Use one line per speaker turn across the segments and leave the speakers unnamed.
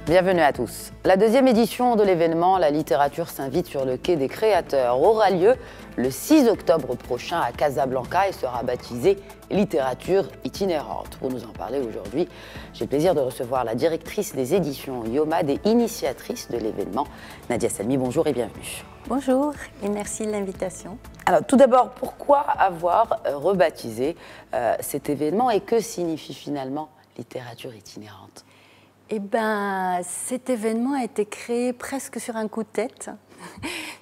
Bienvenue à tous. La deuxième édition de l'événement La littérature s'invite sur le quai des créateurs aura lieu le 6 octobre prochain à Casablanca et sera baptisée Littérature itinérante. Pour nous en parler aujourd'hui, j'ai le plaisir de recevoir la directrice des éditions Yomad et initiatrice de l'événement, Nadia Salmi. Bonjour et bienvenue.
Bonjour et merci de l'invitation.
Alors tout d'abord, pourquoi avoir rebaptisé cet événement et que signifie finalement littérature itinérante ?
Eh bien, cet événement a été créé presque sur un coup de tête.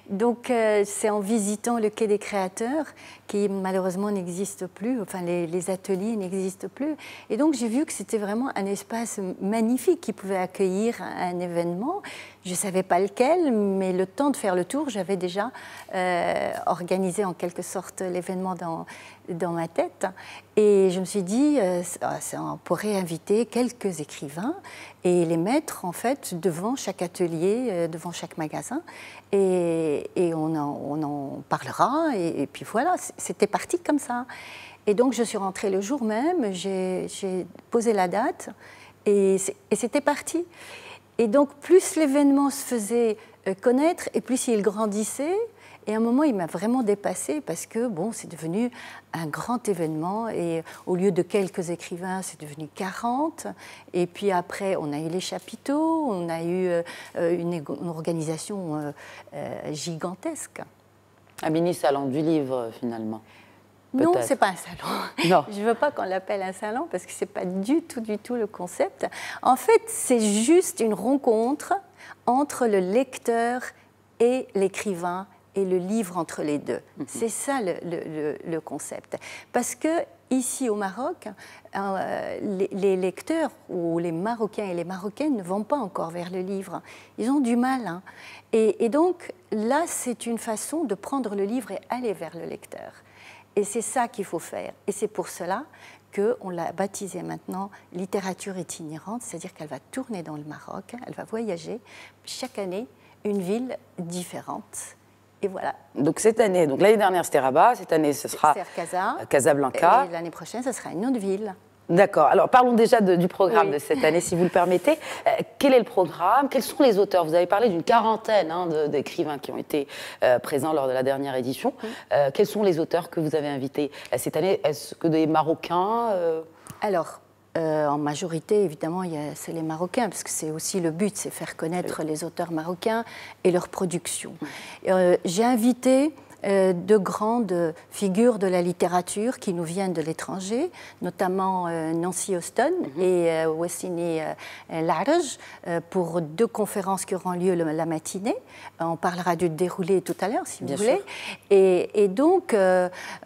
Donc, c'est en visitant le quai des créateurs, qui malheureusement n'existe plus, enfin les ateliers n'existent plus. Et donc, j'ai vu que c'était vraiment un espace magnifique qui pouvait accueillir un événement. Je ne savais pas lequel, mais le temps de faire le tour, j'avais déjà organisé en quelque sorte l'événement dans ma tête. Et je me suis dit, on pourrait inviter quelques écrivains et les mettre en fait devant chaque atelier, devant chaque magasin. Et on en parlera. Et puis voilà, c'était parti comme ça. Et donc, je suis rentrée le jour même, j'ai posé la date et c'était parti. Et donc, plus l'événement se faisait connaître et plus il grandissait. Et à un moment, il m'a vraiment dépassée parce que, bon, c'est devenu un grand événement. Et au lieu de quelques écrivains, c'est devenu 40. Et puis après, on a eu les chapiteaux, on a eu une organisation gigantesque.
Un mini-salon du livre, finalement.
Non, ce n'est pas un salon.
Non.
Je ne veux pas qu'on l'appelle un salon parce que ce n'est pas du tout le concept. En fait, c'est juste une rencontre entre le lecteur et l'écrivain et le livre entre les deux. C'est ça le concept. Parce que ici au Maroc, les lecteurs ou les Marocains et les Marocaines ne vont pas encore vers le livre. Ils ont du mal. Hein. Et donc là, c'est une façon de prendre le livre et aller vers le lecteur. Et c'est ça qu'il faut faire. Et c'est pour cela qu'on l'a baptisée maintenant littérature itinérante, c'est-à-dire qu'elle va tourner dans le Maroc, elle va voyager chaque année une ville différente. Et voilà.
Donc cette année, donc l'année dernière c'était Rabat, cette année ce sera Casablanca.
Et l'année prochaine, ce sera une autre ville.
D'accord. Alors parlons déjà du programme de cette année, si vous le permettez. Quel est le programme? Quels sont les auteurs? Vous avez parlé d'une quarantaine d'écrivains qui ont été présents lors de la dernière édition. Quels sont les auteurs que vous avez invités cette année? Est-ce que des Marocains
Alors, en majorité, évidemment, c'est les Marocains, parce que c'est aussi le but, c'est faire connaître les auteurs marocains et leur production. J'ai invité de grandes figures de la littérature qui nous viennent de l'étranger, notamment Nancy Houston et Wassini Larj, pour deux conférences qui auront lieu la matinée. On parlera du déroulé tout à l'heure, si vous voulez. Et donc,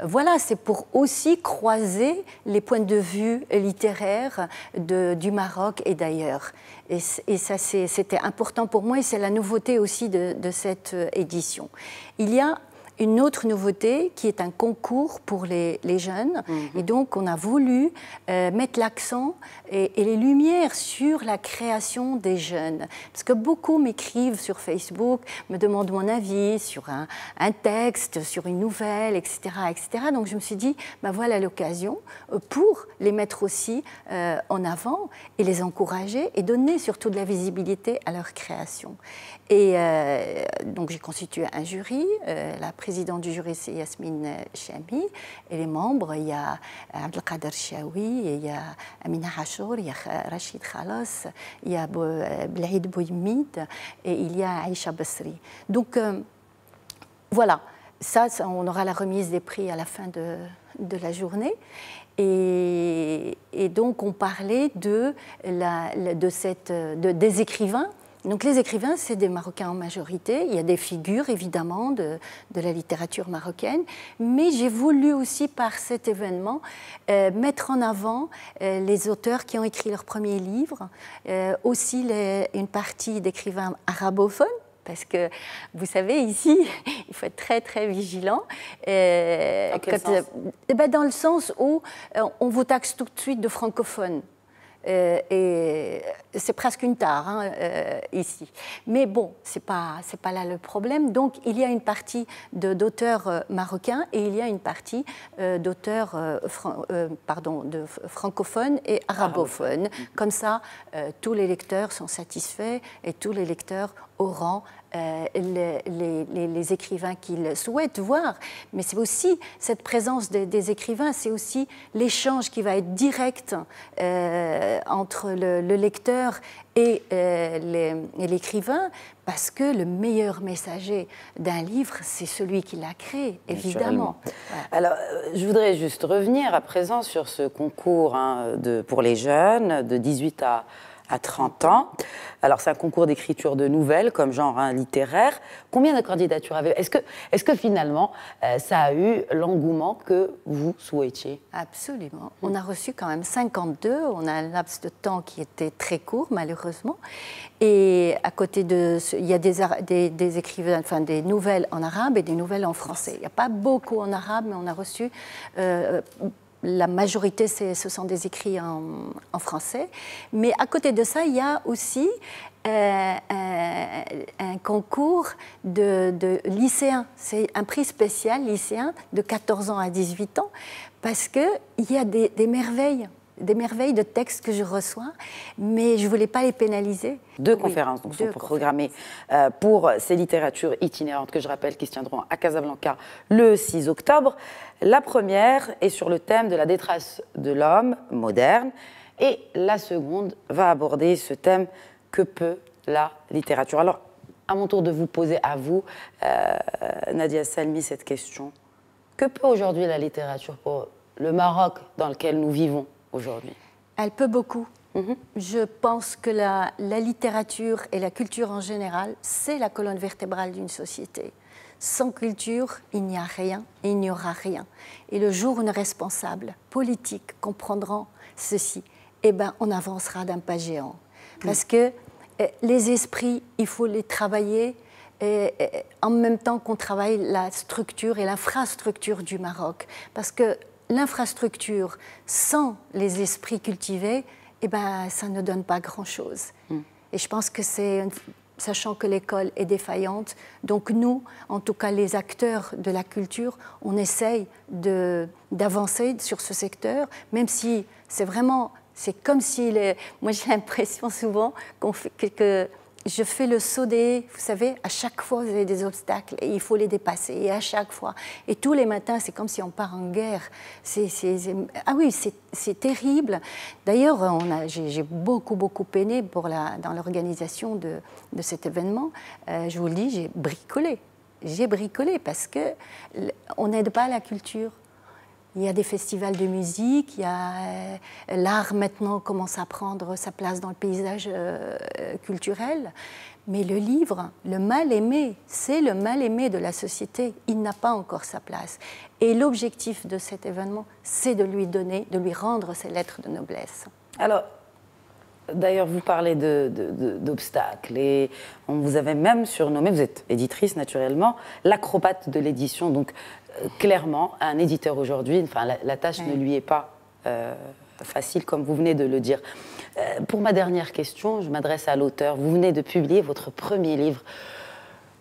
voilà, c'est pour aussi croiser les points de vue littéraires du Maroc et d'ailleurs. Et ça, c'était important pour moi et c'est la nouveauté aussi de cette édition. Il y a une autre nouveauté qui est un concours pour les jeunes. Et donc, on a voulu mettre l'accent et les lumières sur la création des jeunes. Parce que beaucoup m'écrivent sur Facebook, me demandent mon avis sur un texte, sur une nouvelle, etc., etc. Donc, je me suis dit, ben voilà l'occasion pour les mettre aussi en avant et les encourager et donner surtout de la visibilité à leur création. Et donc, j'ai constitué un jury. La présidente du jury, c'est Yasmine Chami. Et les membres, il y a Abdelkader Chaoui, il y a Amina Hachour, il y a Rachid Khalas, il y a Blaïd Bouimid et il y a Aïcha Basri. Donc, voilà. Ça, on aura la remise des prix à la fin de la journée. Et donc, on parlait des écrivains. Donc les écrivains, c'est des Marocains en majorité. Il y a des figures, évidemment, de la littérature marocaine. Mais j'ai voulu aussi, par cet événement, mettre en avant les auteurs qui ont écrit leur premier livre, aussi une partie d'écrivains arabophones, parce que, vous savez, ici, il faut être très, très vigilant.
Dans quel sens ?
Dans le sens où on vous taxe tout de suite de francophone. et c'est presque une tare hein, ici. Mais bon, c'est pas là le problème. Donc il y a une partie d'auteurs marocains et il y a une partie d'auteurs francophones et arabophones. Comme ça, tous les lecteurs sont satisfaits et tous les lecteurs auront les écrivains qu'ils souhaitent voir. Mais c'est aussi cette présence des écrivains, c'est aussi l'échange qui va être direct entre le lecteur et l'écrivain, parce que le meilleur messager d'un livre, c'est celui qui l'a créé, évidemment.
Voilà. Alors, je voudrais juste revenir à présent sur ce concours hein, pour les jeunes de 18 à 30 ans. Alors, c'est un concours d'écriture de nouvelles comme genre hein, littéraire. Combien de candidatures avez-vous? Est-ce que finalement, ça a eu l'engouement que vous souhaitiez?
Absolument. On a reçu quand même 52. On a un laps de temps qui était très court, malheureusement. Et à côté de il y a des écrivains, enfin des nouvelles en arabe et des nouvelles en français. Il n'y a pas beaucoup en arabe, mais on a reçu... la majorité, ce sont des écrits en français. Mais à côté de ça, il y a aussi un concours de lycéens. C'est un prix spécial lycéen de 14 ans à 18 ans, parce qu'il y a des merveilles de textes que je reçois, mais je ne voulais pas les pénaliser.
Deux conférences donc, sont programmées pour ces littératures itinérantes que je rappelle qui se tiendront à Casablanca le 6 octobre. La première est sur le thème de la détresse de l'homme moderne et la seconde va aborder ce thème que peut la littérature. Alors, à mon tour de vous poser à vous, Nadia Salmi, cette question. Que peut aujourd'hui la littérature pour le Maroc dans lequel nous vivons aujourd'hui?
Elle peut beaucoup. Je pense que la littérature et la culture en général, c'est la colonne vertébrale d'une société. Sans culture, il n'y a rien et il n'y aura rien. Et le jour où nos responsables politiques comprendront ceci, eh ben, on avancera d'un pas géant. Parce que les esprits, il faut les travailler en même temps qu'on travaille la structure et l'infrastructure du Maroc. Parce que l'infrastructure, sans les esprits cultivés, eh ben, ça ne donne pas grand-chose. Et je pense que c'est, sachant que l'école est défaillante, donc nous, en tout cas les acteurs de la culture, on essaye d'avancer sur ce secteur, même si c'est vraiment, c'est comme si, moi j'ai l'impression souvent que je fais le saut vous savez, à chaque fois vous avez des obstacles et il faut les dépasser, et à chaque fois. Et tous les matins, c'est comme si on part en guerre. Ah oui, c'est terrible. D'ailleurs, j'ai beaucoup peiné dans l'organisation de cet événement. Je vous le dis, j'ai bricolé. J'ai bricolé parce qu'on n'aide pas la culture. Il y a des festivals de musique, l'art maintenant commence à prendre sa place dans le paysage culturel. Mais le livre, le mal-aimé, c'est le mal-aimé de la société. Il n'a pas encore sa place. Et l'objectif de cet événement, c'est de lui donner, de lui rendre ses lettres de noblesse.
Alors, d'ailleurs, vous parlez d'obstacles et on vous avait même surnommé, vous êtes éditrice naturellement, l'acrobate de l'édition. Donc, clairement, un éditeur aujourd'hui, enfin, la tâche ne lui est pas facile, comme vous venez de le dire. Pour ma dernière question, je m'adresse à l'auteur. Vous venez de publier votre premier livre.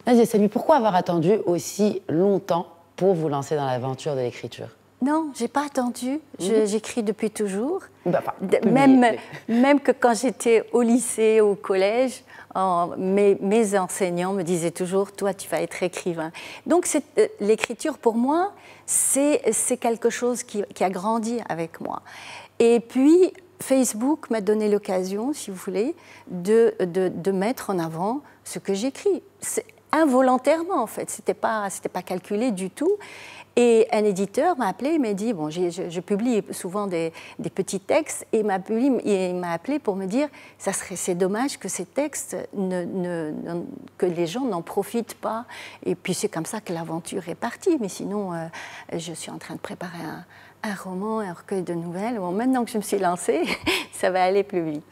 Nadia Salmi, pourquoi avoir attendu aussi longtemps pour vous lancer dans l'aventure de l'écriture?
Non, je n'ai pas attendu. J'écris depuis toujours.
Même
que quand j'étais au lycée, au collège, mes enseignants me disaient toujours « toi, tu vas être écrivain ». Donc l'écriture, pour moi, c'est quelque chose qui a grandi avec moi. Et puis, Facebook m'a donné l'occasion, si vous voulez, de mettre en avant ce que j'écris. Involontairement, en fait. C'était pas calculé du tout. Et un éditeur m'a appelé, il m'a dit, bon, je publie souvent des petits textes, et il m'a appelé pour me dire, c'est dommage que ces textes, que les gens n'en profitent pas. Et puis c'est comme ça que l'aventure est partie. Mais sinon, je suis en train de préparer un roman, un recueil de nouvelles. Bon, maintenant que je me suis lancée, ça va aller plus vite.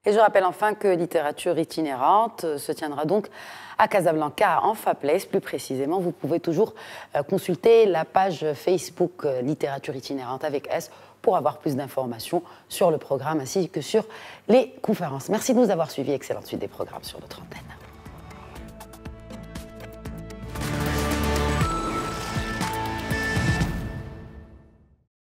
Et je rappelle enfin que Littérature itinérante se tiendra donc à Casablanca, à Anfa Place. Plus précisément, vous pouvez toujours consulter la page Facebook Littérature itinérante avec S pour avoir plus d'informations sur le programme ainsi que sur les conférences. Merci de nous avoir suivis. Excellente suite des programmes sur notre antenne.